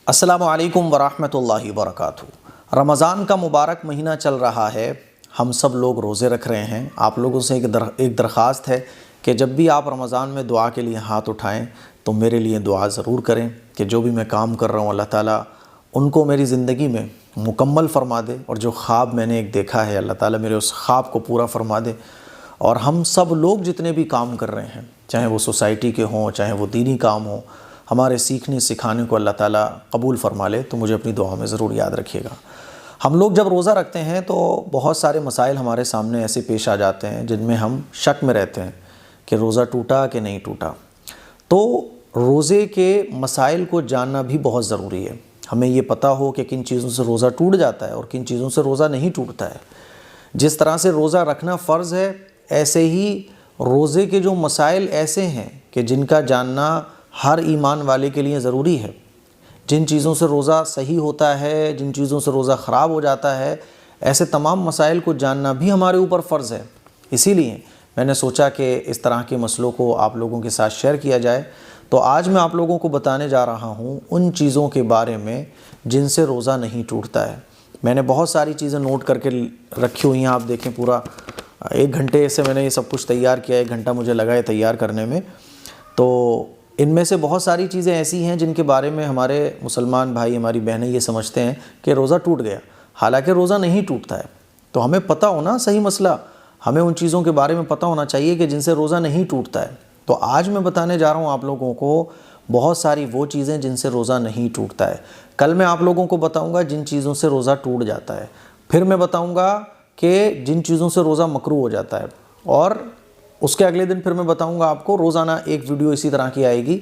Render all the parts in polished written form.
السلام علیکم ورحمۃ اللہ وبرکاتہ۔ رمضان کا مبارک مہینہ چل رہا ہے، ہم سب لوگ روزے رکھ رہے ہیں۔ آپ لوگوں سے ایک درخواست ہے کہ جب بھی آپ رمضان میں دعا کے لیے ہاتھ اٹھائیں تو میرے لیے دعا ضرور کریں کہ جو بھی میں کام کر رہا ہوں اللہ تعالیٰ ان کو میری زندگی میں مکمل فرما دے، اور جو خواب میں نے ایک دیکھا ہے اللہ تعالیٰ میرے اس خواب کو پورا فرما دے، اور ہم سب لوگ جتنے بھی کام کر رہے ہیں چاہے وہ سوسائٹی کے ہوں چاہے وہ دینی کام ہوں، ہمارے سیکھنے سکھانے کو اللہ تعالیٰ قبول فرما لے۔ تو مجھے اپنی دعا میں ضرور یاد رکھیے گا۔ ہم لوگ جب روزہ رکھتے ہیں تو بہت سارے مسائل ہمارے سامنے ایسے پیش آ جاتے ہیں جن میں ہم شک میں رہتے ہیں کہ روزہ ٹوٹا کہ نہیں ٹوٹا۔ تو روزے کے مسائل کو جاننا بھی بہت ضروری ہے، ہمیں یہ پتہ ہو کہ کن چیزوں سے روزہ ٹوٹ جاتا ہے اور کن چیزوں سے روزہ نہیں ٹوٹتا ہے۔ جس طرح سے روزہ رکھنا فرض ہے، ایسے ہی روزے کے جو مسائل ایسے ہیں کہ جن کا جاننا ہر ایمان والے کے لیے ضروری ہے۔ جن چیزوں سے روزہ صحیح ہوتا ہے، جن چیزوں سے روزہ خراب ہو جاتا ہے، ایسے تمام مسائل کو جاننا بھی ہمارے اوپر فرض ہے۔ اسی لیے میں نے سوچا کہ اس طرح کے مسئلوں کو آپ لوگوں کے ساتھ شیئر کیا جائے۔ تو آج میں آپ لوگوں کو بتانے جا رہا ہوں ان چیزوں کے بارے میں جن سے روزہ نہیں ٹوٹتا ہے۔ میں نے بہت ساری چیزیں نوٹ کر کے رکھی ہوئی ہیں، آپ دیکھیں پورا 1 گھنٹے سے میں نے یہ سب کچھ تیار کیا، 1 گھنٹہ مجھے لگا ہے تیار کرنے میں۔ تو ان میں سے بہت ساری چیزیں ایسی ہیں جن کے بارے میں ہمارے مسلمان بھائی ہماری بہنیں یہ سمجھتے ہیں کہ روزہ ٹوٹ گیا، حالانکہ روزہ نہیں ٹوٹتا ہے۔ تو ہمیں پتہ ہونا صحیح مسئلہ، ہمیں ان چیزوں کے بارے میں پتہ ہونا چاہیے کہ جن سے روزہ نہیں ٹوٹتا ہے۔ تو آج میں بتانے جا رہا ہوں آپ لوگوں کو بہت ساری وہ چیزیں جن سے روزہ نہیں ٹوٹتا ہے۔ کل میں آپ لوگوں کو بتاؤں گا جن چیزوں سے روزہ ٹوٹ جاتا ہے، پھر میں بتاؤں گا کہ جن چیزوں سے روزہ مکروہ ہو جاتا ہے، اور اس کے اگلے دن پھر میں بتاؤں گا آپ کو روزانہ ایک ویڈیو اسی طرح کی آئے گی۔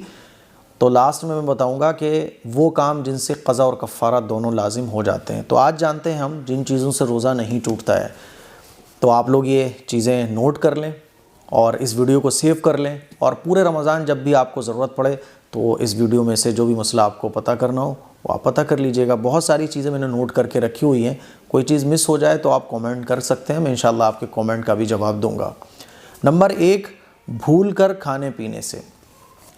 تو لاسٹ میں بتاؤں گا کہ وہ کام جن سے قضا اور کفارہ دونوں لازم ہو جاتے ہیں۔ تو آج جانتے ہیں ہم جن چیزوں سے روزہ نہیں ٹوٹتا ہے۔ تو آپ لوگ یہ چیزیں نوٹ کر لیں اور اس ویڈیو کو سیو کر لیں، اور پورے رمضان جب بھی آپ کو ضرورت پڑے تو اس ویڈیو میں سے جو بھی مسئلہ آپ کو پتہ کرنا ہو وہ آپ پتہ کر لیجئے گا۔ بہت ساری چیزیں میں نے نوٹ کر کے رکھی ہوئی ہیں، کوئی چیز مس ہو جائے تو آپ کومنٹ کر سکتے ہیں، میں انشاءاللہ آپ کے کومنٹ کا بھی جواب دوں گا۔ نمبر 1، بھول کر کھانے پینے سے۔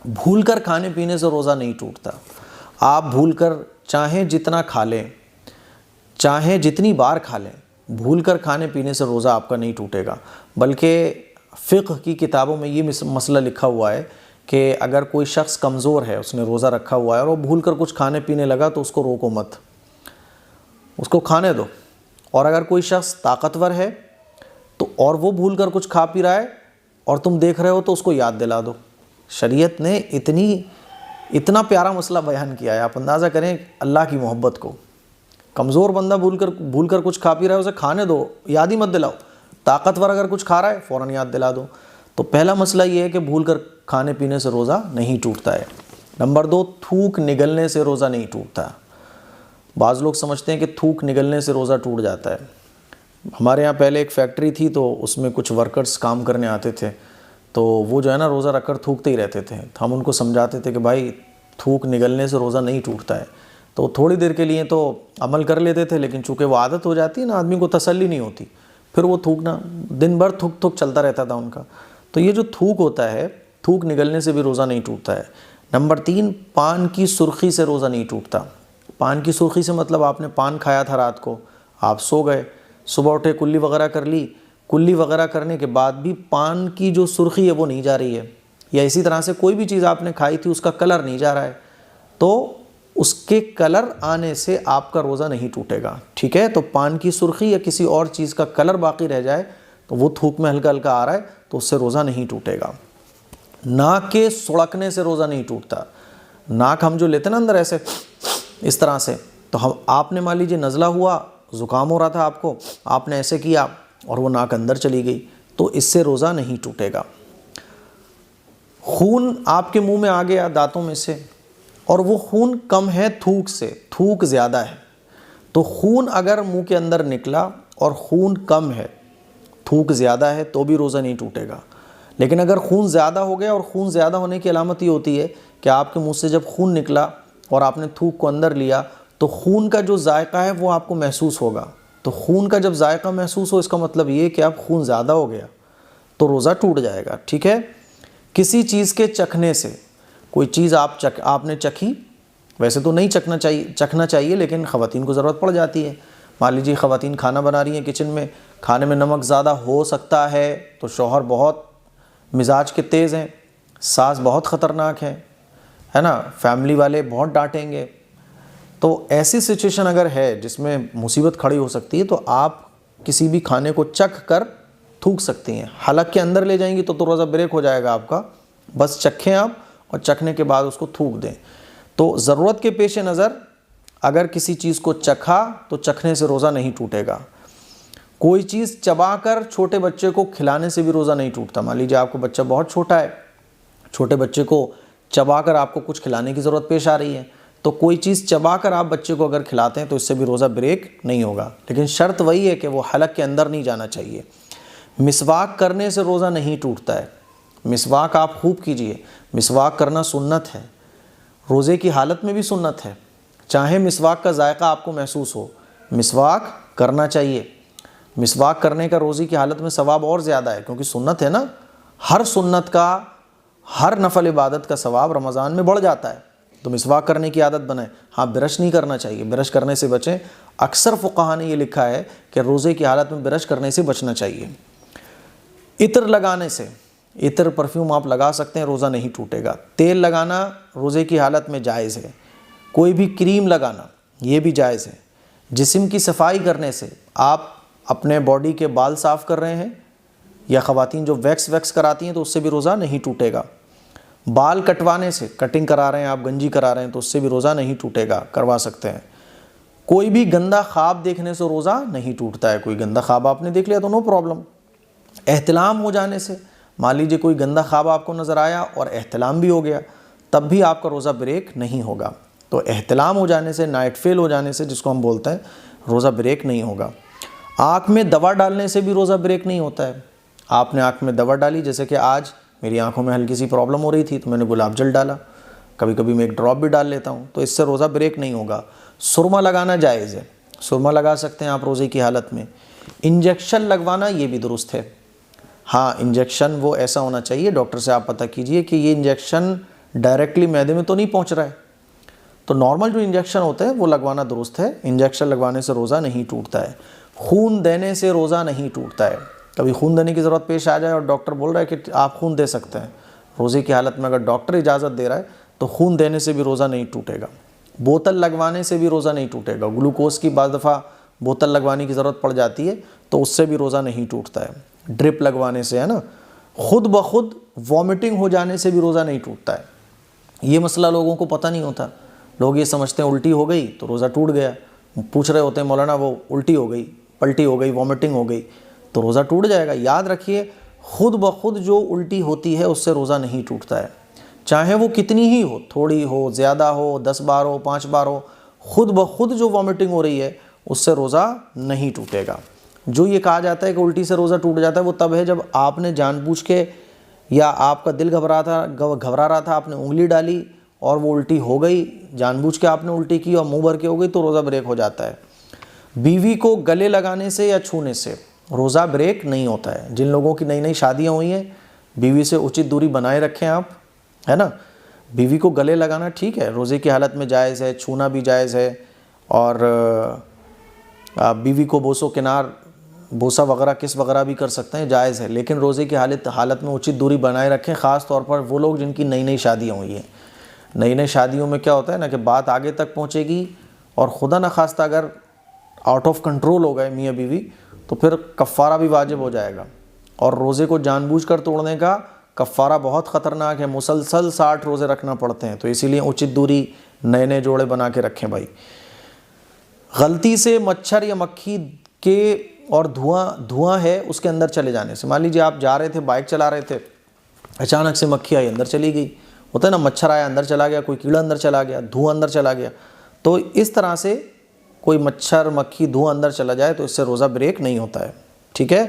بھول کر کھانے پینے سے روزہ نہیں ٹوٹتا۔ آپ بھول کر چاہیں جتنا کھا لیں، چاہیں جتنی بار کھا لیں، بھول کر کھانے پینے سے روزہ آپ کا نہیں ٹوٹے گا۔ بلکہ فقہ کی کتابوں میں یہ مسئلہ لکھا ہوا ہے کہ اگر کوئی شخص کمزور ہے، اس نے روزہ رکھا ہوا ہے اور وہ بھول کر کچھ کھانے پینے لگا تو اس کو روکو مت، اس کو کھانے دو۔ اور اگر کوئی شخص طاقتور ہے تو اور وہ بھول کر کچھ کھا پی رہا ہے اور تم دیکھ رہے ہو تو اس کو یاد دلا دو۔ شریعت نے اتنا پیارا مسئلہ بیان کیا ہے، آپ اندازہ کریں اللہ کی محبت کو۔ کمزور بندہ بھول کر کچھ کھا پی رہا ہے، اسے کھانے دو، یاد ہی مت دلاؤ۔ طاقتور اگر کچھ کھا رہا ہے فوراً یاد دلا دو۔ تو پہلا مسئلہ یہ ہے کہ بھول کر کھانے پینے سے روزہ نہیں ٹوٹتا ہے۔ نمبر 2، تھوک نگلنے سے روزہ نہیں ٹوٹتا۔ بعض لوگ سمجھتے ہیں کہ تھوک نگلنے سے روزہ ٹوٹ جاتا ہے۔ ہمارے یہاں پہلے ایک فیکٹری تھی تو اس میں کچھ ورکرز کام کرنے آتے تھے، تو وہ جو ہے نا روزہ رکھ کر تھوکتے ہی رہتے تھے۔ ہم ان کو سمجھاتے تھے کہ بھائی تھوک نگلنے سے روزہ نہیں ٹوٹتا ہے۔ تو تھوڑی دیر کے لیے تو عمل کر لیتے تھے، لیکن چونکہ وہ عادت ہو جاتی ہے نا، آدمی کو تسلی نہیں ہوتی، پھر وہ تھوکنا دن بھر تھوک چلتا رہتا تھا ان کا۔ تو یہ جو تھوک ہوتا ہے، تھوک نگلنے سے بھی روزہ نہیں ٹوٹتا ہے۔ نمبر 3، پان کی سرخی سے روزہ نہیں ٹوٹتا۔ پان کی سرخی سے مطلب آپ نے پان کھایا تھا رات کو، آپ سو گئے، صبح اٹھے کلی وغیرہ کر لی، کلی وغیرہ کرنے کے بعد بھی پان کی جو سرخی ہے وہ نہیں جا رہی ہے، یا اسی طرح سے کوئی بھی چیز آپ نے کھائی تھی اس کا کلر نہیں جا رہا ہے، تو اس کے کلر آنے سے آپ کا روزہ نہیں ٹوٹے گا، ٹھیک ہے؟ تو پان کی سرخی یا کسی اور چیز کا کلر باقی رہ جائے تو وہ تھوک میں ہلکا ہلکا آ رہا ہے تو اس سے روزہ نہیں ٹوٹے گا۔ ناک کے سڑکنے سے روزہ نہیں ٹوٹتا۔ ناک ہم جو لیتے ہیں نا اندر ایسے اس طرح سے، تو آپ نے مان لیجیے نزلہ ہوا، زکام ہو رہا تھا آپ کو، آپ نے ایسے کیا اور وہ ناک اندر چلی گئی تو اس سے روزہ نہیں ٹوٹے گا۔ خون آپ کے منہ میں آ گیا دانتوں میں سے، اور وہ خون کم ہے تھوک سے، تھوک زیادہ ہے، تو خون اگر منہ کے اندر نکلا اور خون کم ہے، تھوک زیادہ ہے تو بھی روزہ نہیں ٹوٹے گا۔ لیکن اگر خون زیادہ ہو گیا، اور خون زیادہ ہونے کی علامت یہ ہوتی ہے کہ آپ کے منہ سے جب خون نکلا اور آپ نے تھوک کو اندر لیا تو خون کا جو ذائقہ ہے وہ آپ کو محسوس ہوگا۔ تو خون کا جب ذائقہ محسوس ہو، اس کا مطلب یہ کہ اب خون زیادہ ہو گیا تو روزہ ٹوٹ جائے گا، ٹھیک ہے؟ کسی چیز کے چکھنے سے، کوئی چیز آپ نے چکھی ویسے تو نہیں چکھنا چاہیے لیکن خواتین کو ضرورت پڑ جاتی ہے. مان لیجیے خواتین کھانا بنا رہی ہیں کچن میں, کھانے میں نمک زیادہ ہو سکتا ہے تو شوہر بہت مزاج کے تیز ہیں, ساس بہت خطرناک ہے نا, فیملی والے بہت ڈانٹیں گے. تو ایسی سچویشن اگر ہے جس میں مصیبت کھڑی ہو سکتی ہے تو آپ کسی بھی کھانے کو چکھ کر تھوک سکتی ہیں. حلق کے اندر لے جائیں گی تو روزہ بریک ہو جائے گا آپ کا. بس چکھیں آپ اور چکھنے کے بعد اس کو تھوک دیں. تو ضرورت کے پیش نظر اگر کسی چیز کو چکھا تو چکھنے سے روزہ نہیں ٹوٹے گا. کوئی چیز چبا کر چھوٹے بچے کو کھلانے سے بھی روزہ نہیں ٹوٹتا. مان لیجیے آپ کو بچہ بہت چھوٹا ہے, چھوٹے بچے کو چبا کر آپ کو کچھ کھلانے کی ضرورت پیش آ رہی ہے, تو کوئی چیز چبا کر آپ بچے کو اگر کھلاتے ہیں تو اس سے بھی روزہ بریک نہیں ہوگا. لیکن شرط وہی ہے کہ وہ حلق کے اندر نہیں جانا چاہیے. مسواک کرنے سے روزہ نہیں ٹوٹتا ہے. مسواک آپ خوب کیجئے. مسواک کرنا سنت ہے, روزے کی حالت میں بھی سنت ہے. چاہے مسواک کا ذائقہ آپ کو محسوس ہو, مسواک کرنا چاہیے. مسواک کرنے کا روزے کی حالت میں ثواب اور زیادہ ہے کیونکہ سنت ہے نا. ہر سنت کا, ہر نفل عبادت کا ثواب رمضان میں بڑھ جاتا ہے. تو مسواک کرنے کی عادت بنائیں. ہاں برش نہیں کرنا چاہیے, برش کرنے سے بچیں. اکثر فقہا نے یہ لکھا ہے کہ روزے کی حالت میں برش کرنے سے بچنا چاہیے. عطر لگانے سے, عطر پرفیوم آپ لگا سکتے ہیں, روزہ نہیں ٹوٹے گا. تیل لگانا روزے کی حالت میں جائز ہے. کوئی بھی کریم لگانا یہ بھی جائز ہے. جسم کی صفائی کرنے سے, آپ اپنے باڈی کے بال صاف کر رہے ہیں یا خواتین جو ویکس کراتی ہیں تو اس سے بھی روزہ نہیں ٹوٹے گا. بال کٹوانے سے, کٹنگ کرا رہے ہیں آپ, گنجی کرا رہے ہیں تو اس سے بھی روزہ نہیں ٹوٹے گا, کروا سکتے ہیں. کوئی بھی گندا خواب دیکھنے سے روزہ نہیں ٹوٹتا ہے. کوئی گندا خواب آپ نے دیکھ لیا تو نو پرابلم. احتلام ہو جانے سے, مان لیجیے کوئی گندا خواب آپ کو نظر آیا اور احتلام بھی ہو گیا, تب بھی آپ کا روزہ بریک نہیں ہوگا. تو احتلام ہو جانے سے, نائٹ فیل ہو جانے سے جس کو ہم بولتے ہیں, روزہ بریک نہیں ہوگا. آنکھ میں دوا ڈالنے سے بھی روزہ بریک نہیں ہوتا ہے. آپ نے آنکھ میں دوا ڈالی, جیسے کہ آج میری آنکھوں میں ہلکی سی پرابلم ہو رہی تھی تو میں نے گلاب جل ڈالا, کبھی کبھی میں ایک ڈراپ بھی ڈال لیتا ہوں, تو اس سے روزہ بریک نہیں ہوگا. سرما لگانا جائز ہے, سرما لگا سکتے ہیں آپ روزے کی حالت میں. انجیکشن لگوانا یہ بھی درست ہے. ہاں انجیکشن وہ ایسا ہونا چاہیے, ڈاکٹر سے آپ پتہ کیجئے کہ یہ انجیکشن ڈائریکٹلی معدے میں تو نہیں پہنچ رہا ہے. تو نارمل جو انجیکشن ہوتا ہے وہ لگوانا درست ہے. انجیکشن لگوانے سے روزہ نہیں ٹوٹتا ہے. خون دینے سے روزہ نہیں ٹوٹتا ہے. کبھی خون دینے کی ضرورت پیش آ جائے اور ڈاکٹر بول رہا ہے کہ آپ خون دے سکتے ہیں, روزے کی حالت میں اگر ڈاکٹر اجازت دے رہا ہے تو خون دینے سے بھی روزہ نہیں ٹوٹے گا. بوتل لگوانے سے بھی روزہ نہیں ٹوٹے گا. گلوکوز کی بعض دفعہ بوتل لگوانے کی ضرورت پڑ جاتی ہے تو اس سے بھی روزہ نہیں ٹوٹتا ہے. ڈرپ لگوانے سے, ہے نا. خود بخود وامٹنگ ہو جانے سے بھی روزہ نہیں ٹوٹتا ہے. یہ مسئلہ لوگوں کو پتہ نہیں ہوتا. لوگ یہ سمجھتے ہیں الٹی ہو گئی تو روزہ ٹوٹ گیا. پوچھ رہے ہوتے ہیں مولانا وہ الٹی ہو گئی, پلٹی ہو گئی, وامٹنگ ہو گئی تو روزہ ٹوٹ جائے گا. یاد رکھیے خود بخود جو الٹی ہوتی ہے اس سے روزہ نہیں ٹوٹتا ہے. چاہے وہ کتنی ہی ہو, تھوڑی ہو, زیادہ ہو, 10 بار ہو, 5 بار ہو, خود بخود جو وامٹنگ ہو رہی ہے اس سے روزہ نہیں ٹوٹے گا. جو یہ کہا جاتا ہے کہ الٹی سے روزہ ٹوٹ جاتا ہے وہ تب ہے جب آپ نے جان بوجھ کے یا آپ کا دل گھبرا رہا تھا, آپ نے انگلی ڈالی اور وہ الٹی ہو گئی, جان بوجھ کے آپ نے الٹی کی اور منہ بھر کے ہو گئی تو روزہ بریک ہو جاتا ہے. بیوی کو گلے لگانے سے یا چھونے سے روزہ بریک نہیں ہوتا ہے. جن لوگوں کی نئی نئی شادیاں ہوئی ہیں, بیوی سے اچت دوری بنائے رکھیں آپ, ہے نا. بیوی کو گلے لگانا ٹھیک ہے, روزے کی حالت میں جائز ہے, چھونا بھی جائز ہے, اور بیوی کو بوسو کنار, بوسا وغیرہ کس وغیرہ بھی کر سکتے ہیں, جائز ہے. لیکن روزے کی حالت میں اچت دوری بنائے رکھیں, خاص طور پر وہ لوگ جن کی نئی نئی شادیاں ہوئی ہیں. نئی نئی شادیوں میں کیا ہوتا ہے نا کہ بات آگے تک پہنچے گی اور خدا نخواستہ اگر آؤٹ آف کنٹرول ہو گئے میاں بیوی تو پھر کفارہ بھی واجب ہو جائے گا. اور روزے کو جان بوجھ کر توڑنے کا کفارہ بہت خطرناک ہے. مسلسل 60 روزے رکھنا پڑتے ہیں. تو اسی لیے اچت دوری نئے نئے جوڑے بنا کے رکھیں بھائی. غلطی سے مچھر یا مکھی کے اور دھواں ہے اس کے اندر چلے جانے سے, مان لیجیے آپ جا رہے تھے, بائک چلا رہے تھے, اچانک سے مکھی آئی اندر چلی گئی, ہوتا ہے نا, مچھر آیا اندر چلا گیا, کوئی کیڑا اندر چلا گیا, دھواں اندر چلا گیا, تو اس طرح سے کوئی مچھر مکھی دھواں اندر چلا جائے تو اس سے روزہ بریک نہیں ہوتا ہے. ٹھیک ہے.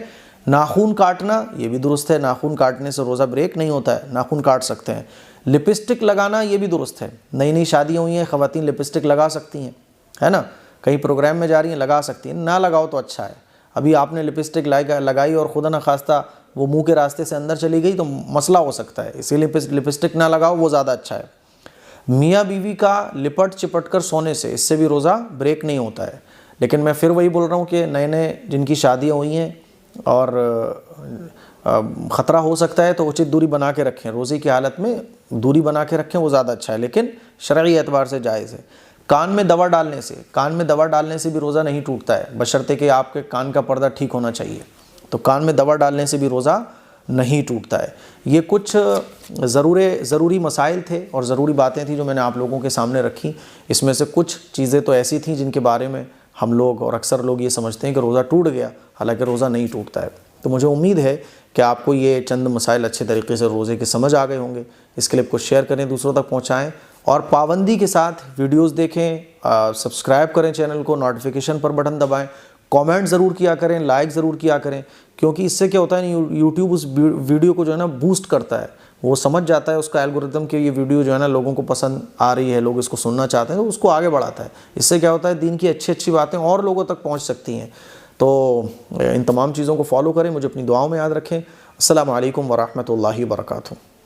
ناخون کاٹنا یہ بھی درست ہے, ناخون کاٹنے سے روزہ بریک نہیں ہوتا ہے, ناخون کاٹ سکتے ہیں. لپسٹک لگانا یہ بھی درست ہے. نئی نئی شادیاں ہوئی ہیں, خواتین لپسٹک لگا سکتی ہیں, ہے نا. کہیں پروگرام میں جا رہی ہیں لگا سکتی ہیں, نہ لگاؤ تو اچھا ہے. ابھی آپ نے لپسٹک لگائی اور خدا نخواستہ وہ منہ کے راستے سے اندر چلی گئی تو مسئلہ ہو سکتا ہے, اسی لیے لپسٹک نہ لگاؤ, وہ زیادہ اچھا ہے. میاں بیوی کا لپٹ چپٹ کر سونے سے اس سے بھی روزہ بریک نہیں ہوتا ہے. لیکن میں پھر وہی بول رہا ہوں کہ نئے نئے جن کی شادیاں ہوئی ہیں اور خطرہ ہو سکتا ہے تو اچت دوری بنا کے رکھیں, روزے کی حالت میں دوری بنا کے رکھیں, وہ زیادہ اچھا ہے, لیکن شرعی اعتبار سے جائز ہے. کان میں دوا ڈالنے سے بھی روزہ نہیں ٹوٹتا ہے, بشرطے کہ آپ کے کان کا پردہ ٹھیک ہونا چاہیے. تو کان میں دوا ڈالنے سے بھی روزہ نہیں ٹوٹتا ہے. یہ کچھ ضروری مسائل تھے اور ضروری باتیں تھیں جو میں نے آپ لوگوں کے سامنے رکھی. اس میں سے کچھ چیزیں تو ایسی تھیں جن کے بارے میں ہم لوگ اور اکثر لوگ یہ سمجھتے ہیں کہ روزہ ٹوٹ گیا, حالانکہ روزہ نہیں ٹوٹتا ہے. تو مجھے امید ہے کہ آپ کو یہ چند مسائل اچھے طریقے سے روزے کے سمجھ آ گئے ہوں گے. اس کلپ کو شیئر کریں, دوسروں تک پہنچائیں اور پابندی کے ساتھ ویڈیوز دیکھیں, سبسکرائب کریں چینل کو, نوٹیفیکیشن پر بٹن دبائیں, کامنٹ ضرور کیا کریں, لائک ضرور کیا کریں, کیونکہ اس سے کیا ہوتا ہے یوٹیوب اس ویڈیو کو جو ہے نا بوسٹ کرتا ہے, وہ سمجھ جاتا ہے اس کا الگورتھم کہ یہ ویڈیو جو ہے نا لوگوں کو پسند آ رہی ہے, لوگ اس کو سننا چاہتے ہیں, تو اس کو آگے بڑھاتا ہے. اس سے کیا ہوتا ہے دین کی اچھی باتیں اور لوگوں تک پہنچ سکتی ہیں. تو ان تمام چیزوں کو فالو کریں, مجھے اپنی دعاؤں میں یاد رکھیں. السلام علیکم ورحمۃ اللہ وبرکاتہ.